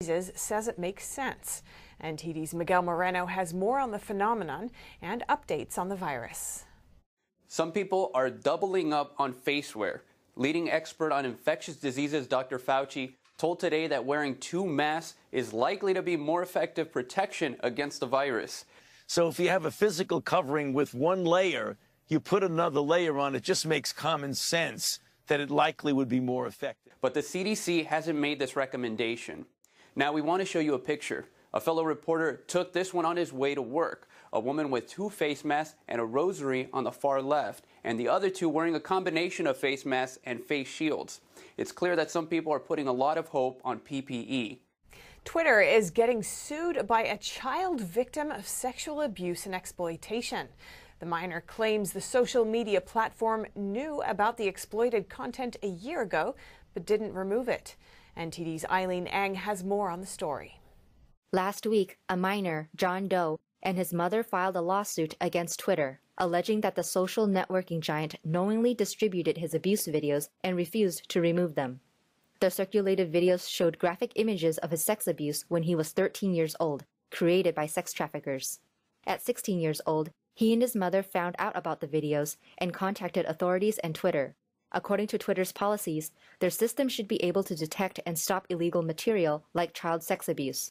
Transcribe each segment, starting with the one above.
Says it makes sense. NTD's Miguel Moreno has more on the phenomenon and updates on the virus. Some people are doubling up on face wear. Leading expert on infectious diseases, Dr. Fauci, told Today that wearing 2 masks is likely to be more effective protection against the virus. So if you have a physical covering with 1 layer, you put another layer on, it just makes common sense that it likely would be more effective. But the CDC hasn't made this recommendation. Now we want to show you a picture. A fellow reporter took this one on his way to work. A woman with 2 face masks and a rosary on the far left, and the other 2 wearing a combination of face masks and face shields. It's clear that some people are putting a lot of hope on PPE. Twitter is getting sued by a child victim of sexual abuse and exploitation. The minor claims the social media platform knew about the exploited content a year ago, but didn't remove it. NTD's Eileen Ang has more on the story. Last week, a minor, John Doe, and his mother filed a lawsuit against Twitter, alleging that the social networking giant knowingly distributed his abuse videos and refused to remove them. The circulated videos showed graphic images of his sex abuse when he was 13 years old, created by sex traffickers. At 16 years old, he and his mother found out about the videos and contacted authorities and Twitter. According to Twitter's policies, their system should be able to detect and stop illegal material like child sex abuse.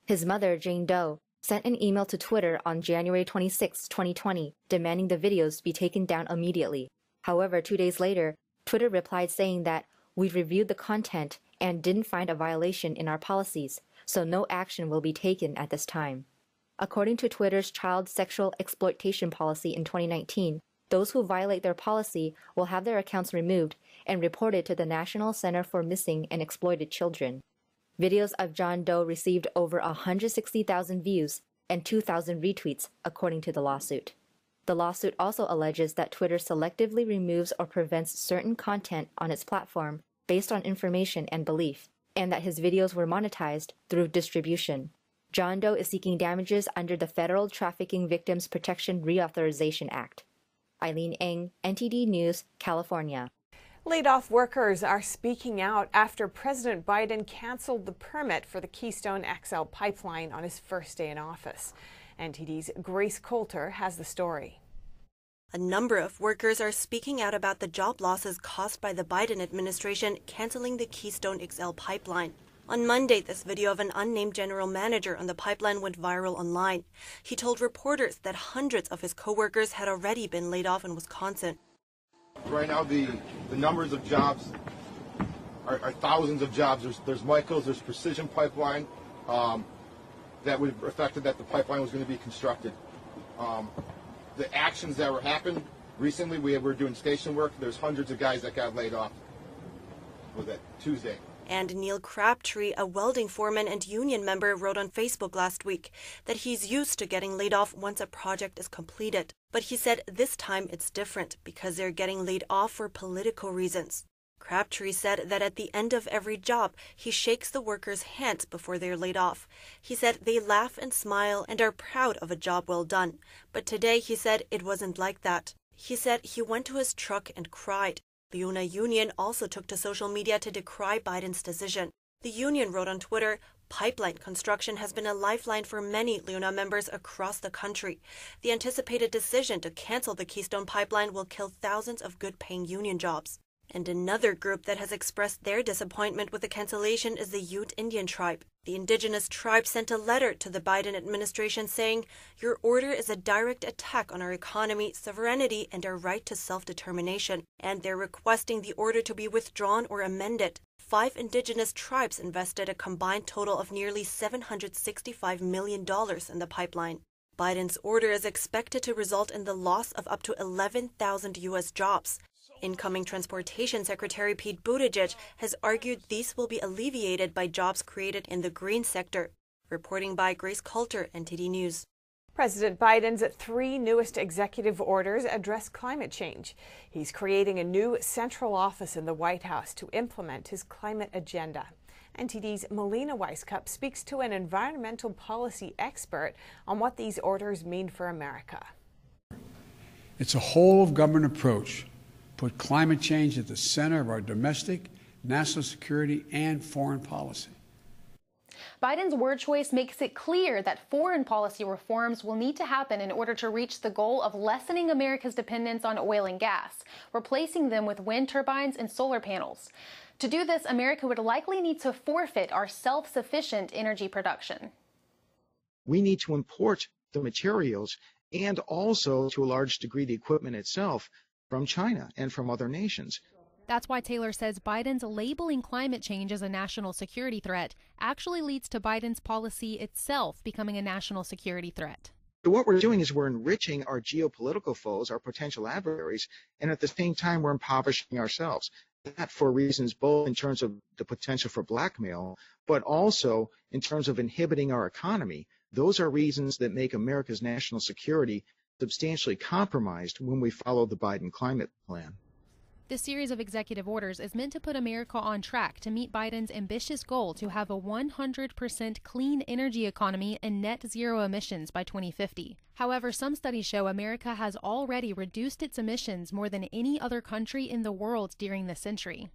His mother, Jane Doe, sent an email to Twitter on January 26, 2020, demanding the videos be taken down immediately. However, 2 days later, Twitter replied saying that, "We've reviewed the content and didn't find a violation in our policies, so no action will be taken at this time." According to Twitter's child sexual exploitation policy in 2019, those who violate their policy will have their accounts removed and reported to the National Center for Missing and Exploited Children. Videos of John Doe received over 160,000 views and 2,000 retweets, according to the lawsuit. The lawsuit also alleges that Twitter selectively removes or prevents certain content on its platform based on information and belief, and that his videos were monetized through distribution. John Doe is seeking damages under the Federal Trafficking Victims Protection Reauthorization Act. Eileen Ng, NTD News, California. Laid-off workers are speaking out after President Biden canceled the permit for the Keystone XL pipeline on his first day in office. NTD's Grace Coulter has the story. A number of workers are speaking out about the job losses caused by the Biden administration canceling the Keystone XL pipeline. On Monday, this video of an unnamed general manager on the pipeline went viral online. He told reporters that hundreds of his coworkers had already been laid off in Wisconsin. Right now, the numbers of jobs are thousands of jobs. There's Michael's, there's Precision Pipeline that would have affected that the pipeline was going to be constructed. The actions that were happened recently, we were doing station work. There's hundreds of guys that got laid off. Was that Tuesday? And Neil Crabtree, a welding foreman and union member, wrote on Facebook last week that he's used to getting laid off once a project is completed. But he said this time it's different because they're getting laid off for political reasons. Crabtree said that at the end of every job, he shakes the workers' hands before they're laid off. He said they laugh and smile and are proud of a job well done. But today, he said, it wasn't like that. He said he went to his truck and cried. The UNA union also took to social media to decry Biden's decision. The union wrote on Twitter, "Pipeline construction has been a lifeline for many LUNA members across the country. The anticipated decision to cancel the Keystone Pipeline will kill thousands of good-paying union jobs." And another group that has expressed their disappointment with the cancellation is the Ute Indian tribe. The indigenous tribe sent a letter to the Biden administration saying, "Your order is a direct attack on our economy, sovereignty, and our right to self-determination," and they're requesting the order to be withdrawn or amended. 5 indigenous tribes invested a combined total of nearly $765 million in the pipeline. Biden's order is expected to result in the loss of up to 11,000 U.S. jobs. Incoming Transportation Secretary Pete Buttigieg has argued these will be alleviated by jobs created in the green sector. Reporting by Grace Coulter, NTD News. President Biden's 3 newest executive orders address climate change. He's creating a new central office in the White House to implement his climate agenda. NTD's Melina Weiskup speaks to an environmental policy expert on what these orders mean for America. It's a whole-of-government approach. Put climate change at the center of our domestic, national security, and foreign policy. Biden's word choice makes it clear that foreign policy reforms will need to happen in order to reach the goal of lessening America's dependence on oil and gas, replacing them with wind turbines and solar panels. To do this, America would likely need to forfeit our self-sufficient energy production. We need to import the materials and also, to a large degree, the equipment itself from China and from other nations. That's why Taylor says Biden's labeling climate change as a national security threat actually leads to Biden's policy itself becoming a national security threat. So what we're doing is we're enriching our geopolitical foes, our potential adversaries, and at the same time we're impoverishing ourselves. That for reasons both in terms of the potential for blackmail, but also in terms of inhibiting our economy. Those are reasons that make America's national security substantially compromised when we follow the Biden climate plan. This series of executive orders is meant to put America on track to meet Biden's ambitious goal to have a 100% clean energy economy and net zero emissions by 2050. However, some studies show America has already reduced its emissions more than any other country in the world during this century.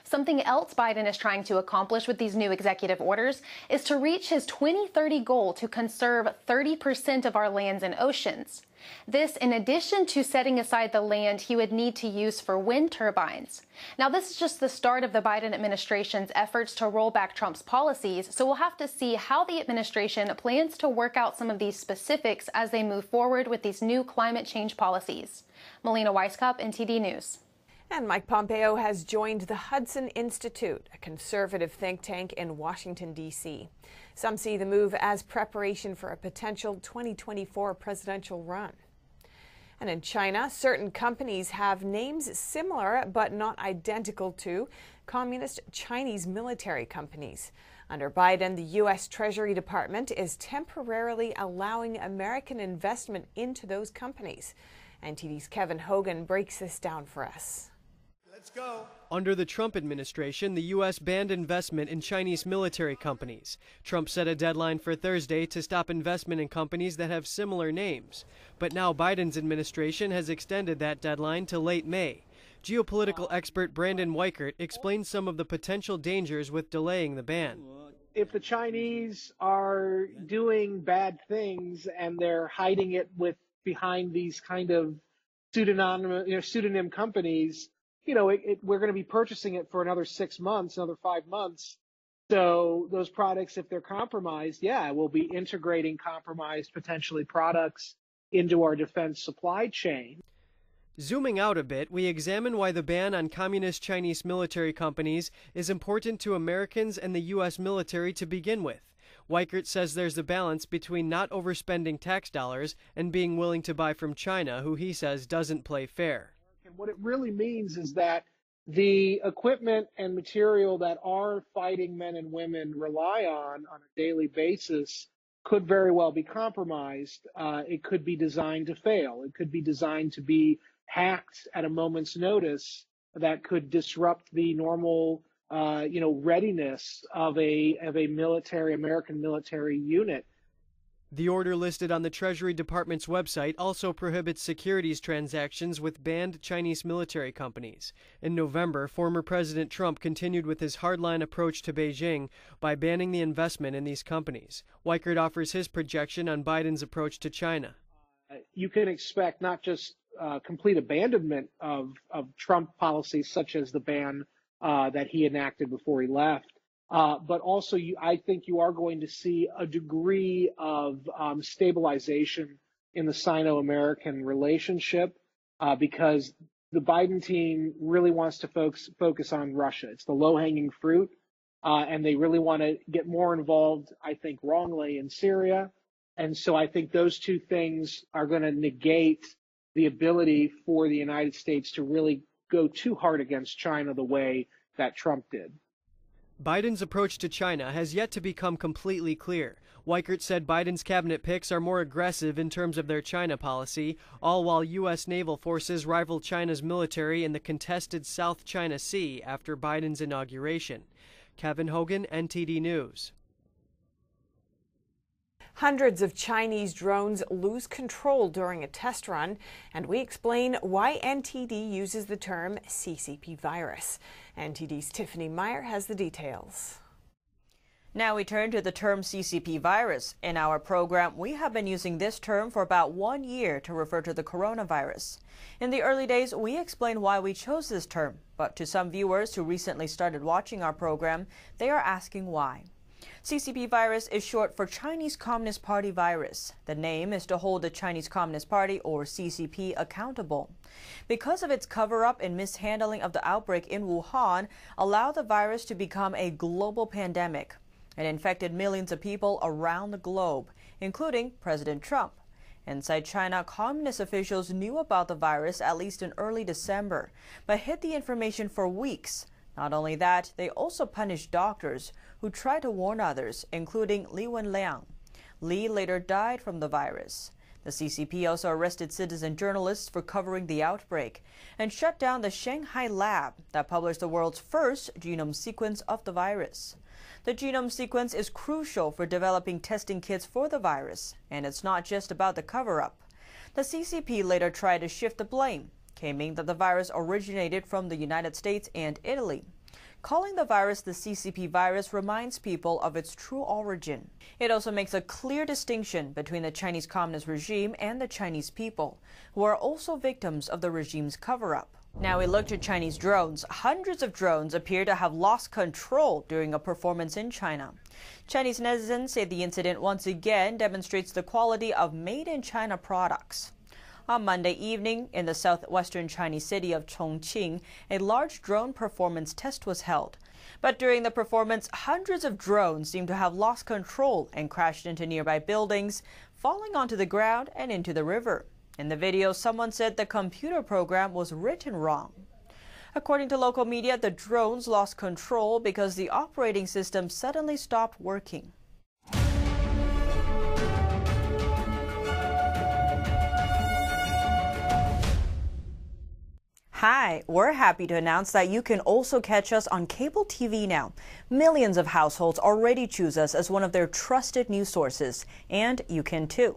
Something else Biden is trying to accomplish with these new executive orders is to reach his 2030 goal to conserve 30% of our lands and oceans. This in addition to setting aside the land he would need to use for wind turbines. Now, this is just the start of the Biden administration's efforts to roll back Trump's policies, so we'll have to see how the administration plans to work out some of these specifics as they move forward with these new climate change policies. Melina Weisskopf, NTD News. And Mike Pompeo has joined the Hudson Institute, a conservative think tank in Washington, D.C. Some see the move as preparation for a potential 2024 presidential run. And in China, certain companies have names similar but not identical to communist Chinese military companies. Under Biden, the U.S. Treasury Department is temporarily allowing American investment into those companies. NTD's Kevin Hogan breaks this down for us. Let's go. Under the Trump administration, the U.S. banned investment in Chinese military companies. Trump set a deadline for Thursday to stop investment in companies that have similar names. But now Biden's administration has extended that deadline to late May. Geopolitical expert Brandon Weichert explains some of the potential dangers with delaying the ban. If the Chinese are doing bad things and they're hiding it behind these kind of pseudonym companies, we're going to be purchasing it for another 6 months, another 5 months. So those products, if they're compromised, we'll be integrating compromised, potentially products into our defense supply chain. Zooming out a bit, we examine why the ban on communist Chinese military companies is important to Americans and the U.S. military to begin with. Weichert says there's a balance between not overspending tax dollars and being willing to buy from China, who he says doesn't play fair. And what it really means is that the equipment and material that our fighting men and women rely on a daily basis could very well be compromised. It could be designed to fail. It could be designed to be hacked at a moment's notice that could disrupt the normal readiness of a American military unit. The order listed on the Treasury Department's website also prohibits securities transactions with banned Chinese military companies. In November, former President Trump continued with his hardline approach to Beijing by banning the investment in these companies. Weichert offers his projection on Biden's approach to China. You can expect not just complete abandonment of Trump policies such as the ban that he enacted before he left, but also I think you are going to see a degree of stabilization in the Sino-American relationship because the Biden team really wants to focus on Russia. It's the low-hanging fruit, and they really want to get more involved, I think, wrongly in Syria. And so I think those two things are going to negate the ability for the United States to really go too hard against China the way that Trump did. Biden's approach to China has yet to become completely clear. Weichert said Biden's cabinet picks are more aggressive in terms of their China policy, all while U.S. naval forces rival China's military in the contested South China Sea after Biden's inauguration. Kevin Hogan, NTD News. Hundreds of Chinese drones lose control during a test run, and we explain why NTD uses the term CCP virus. NTD's Tiffany Meyer has the details. Now we turn to the term CCP virus. In our program, we have been using this term for about 1 year to refer to the coronavirus. In the early days, we explained why we chose this term, but to some viewers who recently started watching our program, they are asking why. CCP virus is short for Chinese Communist Party virus. The name is to hold the Chinese Communist Party, or CCP, accountable. Because of its cover-up and mishandling of the outbreak in Wuhan, allowed the virus to become a global pandemic. It infected millions of people around the globe, including President Trump. Inside China, communist officials knew about the virus at least in early December, but hid the information for weeks. Not only that, they also punished doctors who tried to warn others, including Li Wenliang. Li later died from the virus. The CCP also arrested citizen journalists for covering the outbreak and shut down the Shanghai lab that published the world's first genome sequence of the virus. The genome sequence is crucial for developing testing kits for the virus, and it's not just about the cover-up. The CCP later tried to shift the blame, claiming that the virus originated from the United States and Italy. Calling the virus the CCP virus reminds people of its true origin. It also makes a clear distinction between the Chinese Communist regime and the Chinese people, who are also victims of the regime's cover-up. Now we look to Chinese drones. Hundreds of drones appear to have lost control during a performance in China. Chinese netizens say the incident once again demonstrates the quality of made-in-China products. On Monday evening, in the southwestern Chinese city of Chongqing, a large drone performance test was held. But during the performance, hundreds of drones seemed to have lost control and crashed into nearby buildings, falling onto the ground and into the river. In the video, someone said the computer program was written wrong. According to local media, the drones lost control because the operating system suddenly stopped working. Hi, we're happy to announce that you can also catch us on cable TV now. Millions of households already choose us as one of their trusted news sources, and you can too.